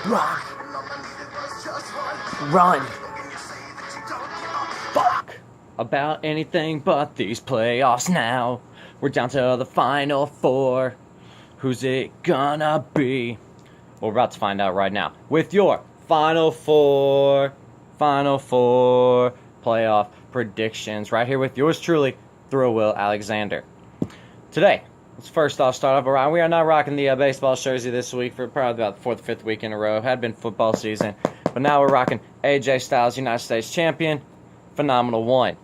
Run. Run. Fuck about anything but these playoffs now. We're down to the final four. Who's it gonna be? Well, we're about to find out right now with your final four playoff predictions right here with yours truly, Thrill Will Alexander. Today, let's first off start off around. We are not rocking the baseball jersey this week for probably about the 4th or 5th week in a row. Had been football season, but now we're rocking AJ Styles, United States champion, phenomenal one.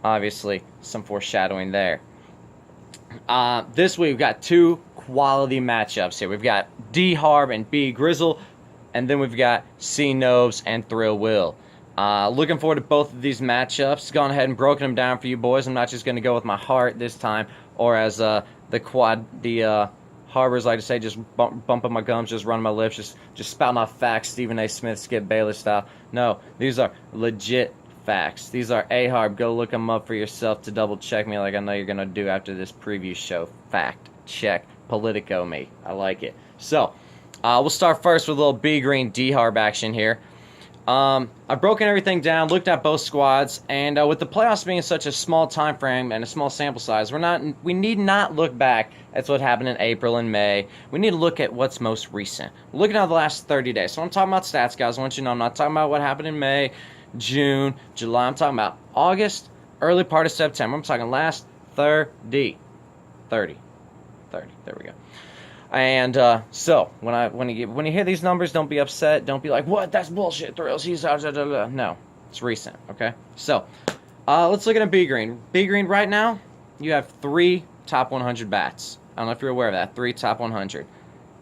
Obviously, some foreshadowing there. This week we've got two quality matchups here. We've got D Harb and B Grizzle, and then we've got C Nobes and Thrill Will. Looking forward to both of these matchups. Gone ahead and broken them down for you boys. I'm not just going to go with my heart this time, or as the Harbors like to say, just bumping my gums, just running my lips, just spouting off facts, Stephen A. Smith, Skip Bayless style. No, these are legit facts. These are A-Harb. Go look them up for yourself to double check me like I know you're going to do after this preview show. Fact check. Politico me. I like it. So, we'll start first with a little B-Green D-Harb action here. I've broken everything down, looked at both squads, and with the playoffs being such a small time frame and a small sample size, we need not look back at what happened in April and May. We need to look at what's most recent. We're looking at the last 30 days. So I'm talking about stats, guys. I want you to know I'm not talking about what happened in May, June, July. I'm talking about August, early part of September. I'm talking last 30. There we go. And so when you hear these numbers, don't be upset. Don't be like, "What? That's bullshit, Thrills." No, it's recent. Okay. So let's look at a B Green. B Green right now, you have 3 top 100 bats. I don't know if you're aware of that. 3 top 100.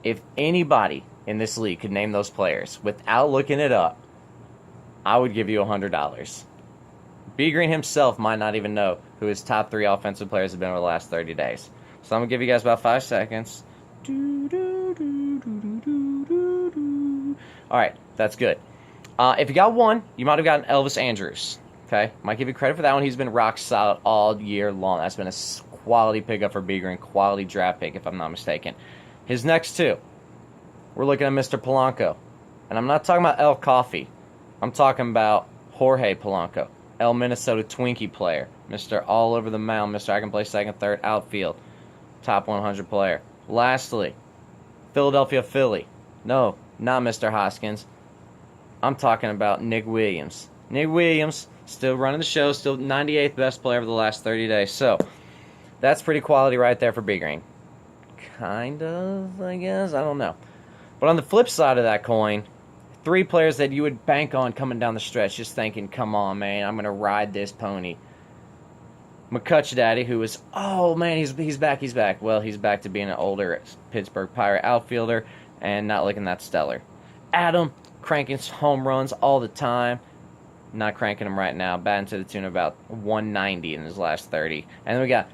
If anybody in this league could name those players without looking it up, I would give you $100. B Green himself might not even know who his top 3 offensive players have been over the last 30 days. So I'm gonna give you guys about 5 seconds. Alright, that's good. If you got one, you might have gotten Elvis Andrus. Okay? Might give you credit for that one. He's been rock solid all year long. That's been a quality pickup for B Green. Quality draft pick, if I'm not mistaken. His next 2, we're looking at Mr. Polanco. And I'm not talking about El Coffee. I'm talking about Jorge Polanco. El Minnesota Twinkie player. Mr. All Over the Mound. Mr. I can play second, third, outfield. Top 100 player. Lastly, Philadelphia Philly. No, not Mr. Hoskins. I'm talking about Nick Williams. Nick Williams, still running the show, still 98th best player of the last 30 days. So, that's pretty quality right there for B Green. Kind of, I guess. I don't know. But on the flip side of that coin, 3 players that you would bank on coming down the stretch, just thinking, come on, man, I'm going to ride this pony. McCutch Daddy, who is, oh man, he's back. Well, he's back to being an older Pittsburgh Pirate outfielder and not looking that stellar. Adam, cranking home runs all the time. Not cranking them right now, batting to the tune of about 190 in his last 30. And then we got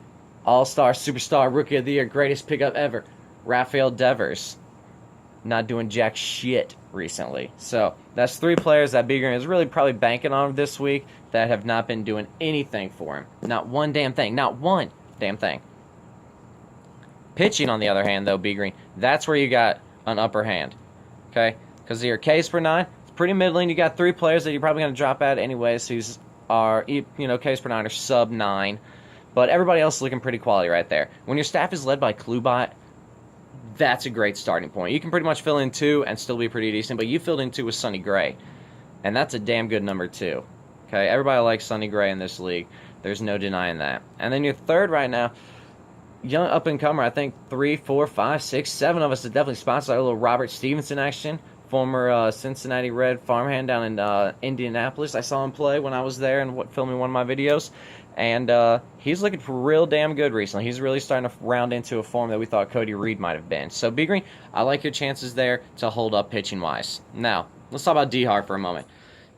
All-Star, Superstar, Rookie of the Year, greatest pickup ever, Rafael Devers. Not doing jack shit recently. So that's 3 players that B Green is really probably banking on this week that have not been doing anything for him. Not one damn thing. Not one damn thing. Pitching, on the other hand, though, B Green, that's where you got an upper hand. Okay? Because your Ks per 9, it's pretty middling. You got 3 players that you're probably going to drop at anyways, who's are, Ks per 9 are sub 9. But everybody else is looking pretty quality right there. When your staff is led by Klubot, that's a great starting point. You can pretty much fill in 2 and still be pretty decent, but you filled in 2 with Sonny Gray. And that's a damn good number 2. Okay, everybody likes Sonny Gray in this league. There's no denying that. And then your third right now, young up-and-comer, I think 3, 4, 5, 6, 7 of us are definitely sponsored. A little Robert Stevenson action, former Cincinnati Red farmhand down in Indianapolis. I saw him play when I was there and filming one of my videos. And he's looking real damn good recently. He's really starting to round into a form that we thought Cody Reed might have been. So, B Green, I like your chances there to hold up pitching-wise. Now, let's talk about D-Harb for a moment.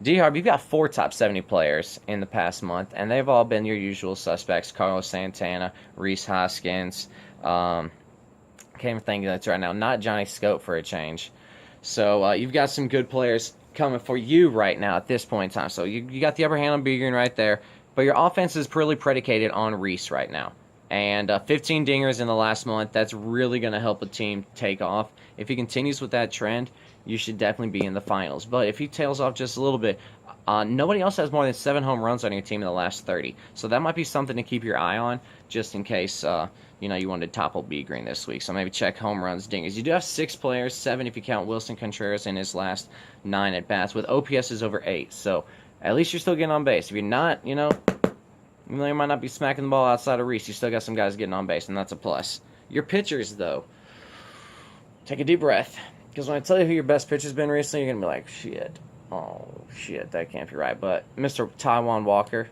D-Harb, you've got 4 top 70 players in the past month, and they've all been your usual suspects. Carlos Santana, Rhys Hoskins, can't even think of that right now. Not Johnny Scope for a change. So, you've got some good players coming for you right now at this point in time. So, you got the upper hand on B Green right there. But your offense is really predicated on Rhys right now. and 15 dingers in the last month. That's really going to help a team take off. If he continues with that trend, you should definitely be in the finals. But if he tails off just a little bit, nobody else has more than 7 home runs on your team in the last 30. So that might be something to keep your eye on, just in case you wanted to topple B Green this week. So maybe check home runs, dingers. You do have 6 players, 7 if you count Wilson Contreras in his last 9 at bats, with OPSs over 8. So at least you're still getting on base. If you're not, even though you might not be smacking the ball outside of Reese, you still got some guys getting on base, and that's a plus. Your pitchers, though, take a deep breath. Because when I tell you who your best pitcher's been recently, you're going to be like, shit. Oh, shit, that can't be right. But Mr. Taijuan Walker,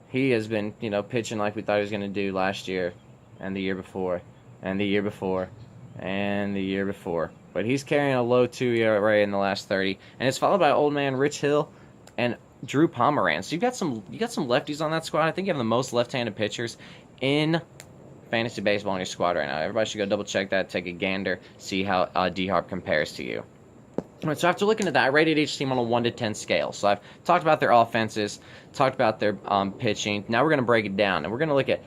he has been, pitching like we thought he was going to do last year, and the year before, and the year before, and the year before. But he's carrying a low 2 ERA in the last 30. And it's followed by old man Rich Hill and Drew Pomeranz. So you got some lefties on that squad. I think you have the most left-handed pitchers in fantasy baseball on your squad right now. Everybody should go double check that, take a gander, see how D-Harp compares to you. All right, so after looking at that, I rated each team on a 1 to 10 scale. So I've talked about their offenses, talked about their pitching. Now we're going to break it down, and we're going to look at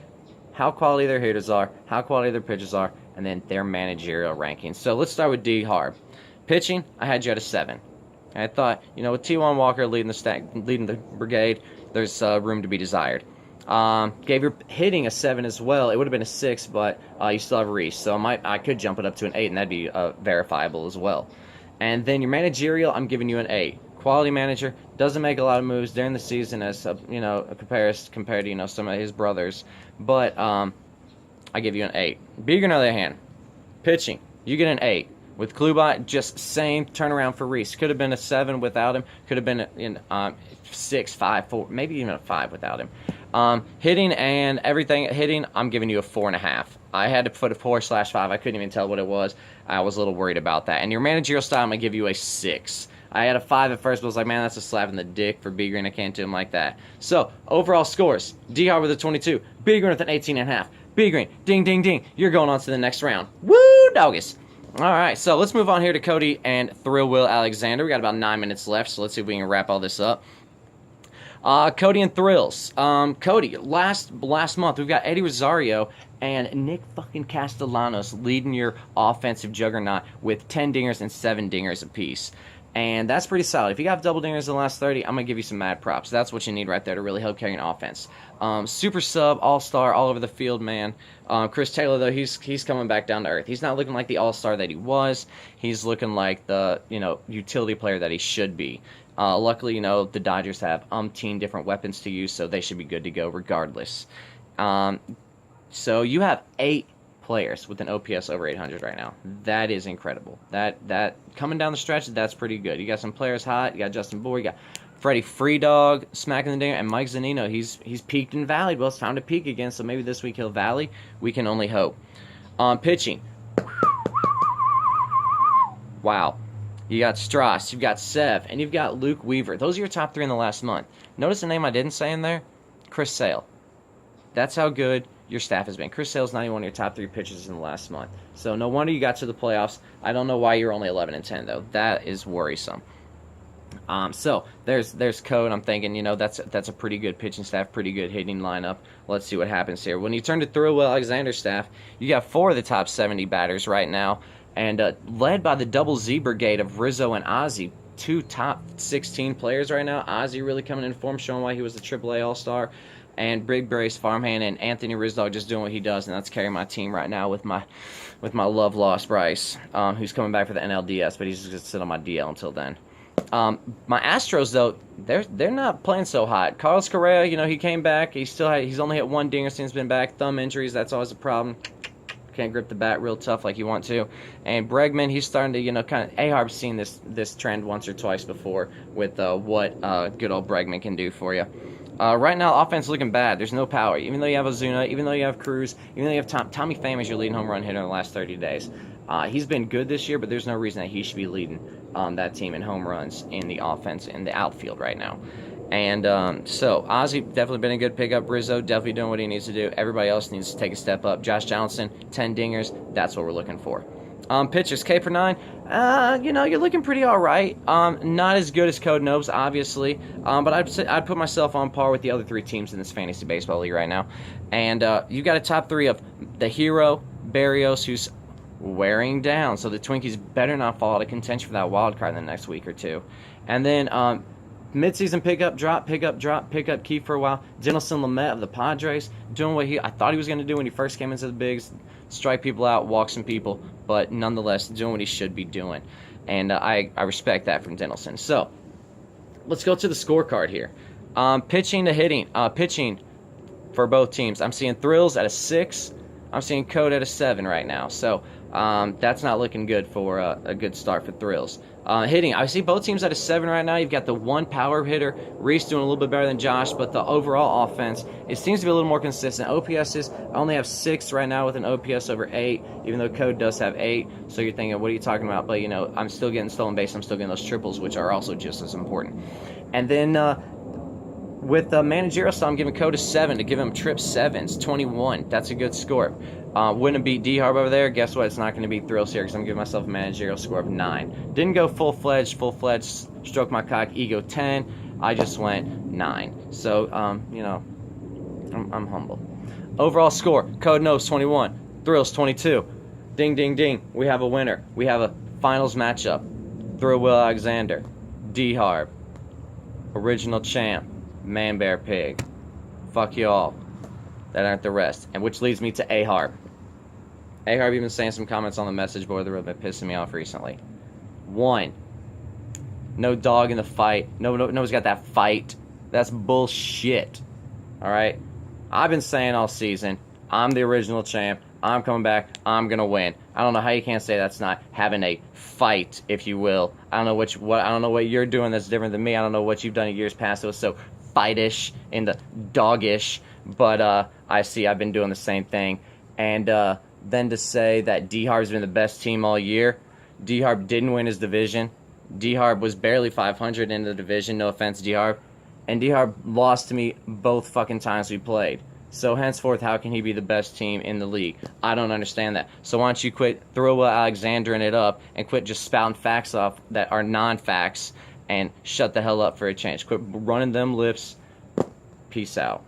how quality their hitters are, how quality their pitchers are, and then their managerial rankings. So let's start with D-Harp. Pitching, I had you at a 7. I thought, with Taijuan Walker leading the brigade, there's room to be desired. Gave your hitting a 7 as well. It would have been a 6, but you still have Reese, so I could jump it up to an 8, and that'd be verifiable as well. And then your managerial, I'm giving you an 8. Quality manager, doesn't make a lot of moves during the season as compared to some of his brothers, but I give you an 8. Beager, on the other hand, pitching, you get an 8. With Kluber, just same turnaround for Reese. Could have been a 7 without him. Could have been in 6, 5, 4, maybe even a 5 without him. Hitting and everything. Hitting, I'm giving you a 4.5. I had to put a 4/5. I couldn't even tell what it was. I was a little worried about that. And your managerial style, I'm going to give you a 6. I had a 5 at first, but I was like, man, that's a slap in the dick for B Green. I can't do him like that. So, overall scores. D-Hart with a 22. B Green with an 18.5. B Green, ding, ding, ding. You're going on to the next round. Woo, doggies. All right, so let's move on here to Cody and Thrill Will Alexander. We got about 9 minutes left, so let's see if we can wrap all this up. Cody and Thrills. Cody, last month, we've got Eddie Rosario and Nick fucking Castellanos leading your offensive juggernaut with 10 dingers and 7 dingers apiece. And that's pretty solid. If you got double dingers in the last 30, I'm going to give you some mad props. That's what you need right there to really help carry an offense. Super sub, all-star, all over the field, man. Chris Taylor, though, he's coming back down to earth. He's not looking like the all-star that he was. He's looking like the, utility player that he should be. Luckily, the Dodgers have umpteen different weapons to use, so they should be good to go regardless. So you have 8 players with an OPS over 800 right now. That is incredible. That coming down the stretch, that's pretty good. You got some players hot. You got Justin Bohr. You got Freddie Freedog smacking the dinger, and Mike Zunino. He's peaked and valleyed. Well, it's time to peak again. So maybe this week he'll valley. We can only hope. Pitching. Wow. You got Strauss, you've got Sev, and you've got Luke Weaver. Those are your top 3 in the last month. Notice a name I didn't say in there? Chris Sale. That's how good your staff has been. Chris Sale's not even one of your top 3 pitchers in the last month. So no wonder you got to the playoffs. I don't know why you're only 11-10 though. That is worrisome. So there's Code. I'm thinking, that's a pretty good pitching staff, pretty good hitting lineup. Let's see what happens here. When you turn to Thrill Will Alexander's staff, you got 4 of the top 70 batters right now, and led by the double Z brigade of Rizzo and Ozzie. 2 top 16 players right now. Ozzie really coming in form, showing why he was the AAA All-Star. And Big Brace Farmhand and Anthony Rizdog just doing what he does, and that's carrying my team right now with my love lost Bryce, who's coming back for the NLDS, but he's just going to sit on my DL until then. My Astros, though, they're not playing so hot. Carlos Correa, he came back. He's only hit 1 dinger since he's been back. Thumb injuries, that's always a problem. Can't grip the bat real tough like you want to. And Bregman, he's starting to, kind of... A-Harb's seen this trend once or twice before with what good old Bregman can do for you. Right now, offense looking bad. There's no power. Even though you have Ozuna, even though you have Cruz, even though you have Tommy Pham as your leading home run hitter in the last 30 days. He's been good this year, but there's no reason that he should be leading that team in home runs in the offense, in the outfield right now. And so, Ozzie definitely been a good pickup. Rizzo definitely doing what he needs to do. Everybody else needs to take a step up. Josh Johnson, 10 dingers. That's what we're looking for. Pitchers, K per 9. You're looking pretty all right. Not as good as Code Nobes, obviously. But I'd put myself on par with the other 3 teams in this fantasy baseball league right now. And you got a top 3 of the hero, Barrios, who's wearing down. So the Twinkies better not fall out of contention for that wild card in the next week or two. And then midseason pickup, drop, key for a while. Dinelson Lamet of the Padres doing what I thought he was going to do when he first came into the bigs. Strike people out, walk some people, but nonetheless doing what he should be doing. And I respect that from Dinelson. So let's go to the scorecard here. Pitching to hitting. Pitching for both teams. I'm seeing Thrills at a 6. I'm seeing Code at a 7 right now. So that's not looking good for a good start for Thrills. Hitting, I see both teams at a 7 right now. You've got the one power hitter, Reese, doing a little bit better than Josh, but the overall offense, it seems to be a little more consistent. OPSs, I only have 6 right now with an OPS over 8, even though Code does have 8. So you're thinking, what are you talking about? But, I'm still getting stolen base. I'm still getting those triples, which are also just as important. And then with the managerial style, I'm giving Code a 7 to give him trip 7s, 21. That's a good score. Wouldn't it beat D-Harb over there? Guess what? It's not going to beat Thrills here because I'm giving myself a managerial score of 9. Didn't go full-fledged, stroke my cock, ego 10. I just went 9. So, I'm humble. Overall score, Code Knows 21, Thrills 22. Ding, ding, ding. We have a winner. We have a finals matchup. Thrill Will Alexander, D-Harb, original champ, Man Bear Pig. Fuck y'all. That aren't the rest. And which leads me to A-Harb. A-Harb even saying some comments on the message board that have been pissing me off recently. 1. No dog in the fight. Nobody's got that fight. That's bullshit. Alright? I've been saying all season, I'm the original champ. I'm coming back. I'm going to win. I don't know how you can't say that's not having a fight, if you will. I don't know what you're doing that's different than me. I don't know what you've done in years past that was so fightish and the doggish. But I see I've been doing the same thing. And then to say that D-Harb's been the best team all year. D-Harb didn't win his division. D-Harb was barely 500 in the division. No offense, D-Harb. And D-Harb lost to me both fucking times we played. So henceforth, how can he be the best team in the league? I don't understand that. So why don't you quit Throw Alexandering it up and quit just spouting facts off that are non-facts and shut the hell up for a change. Quit running them lips. Peace out.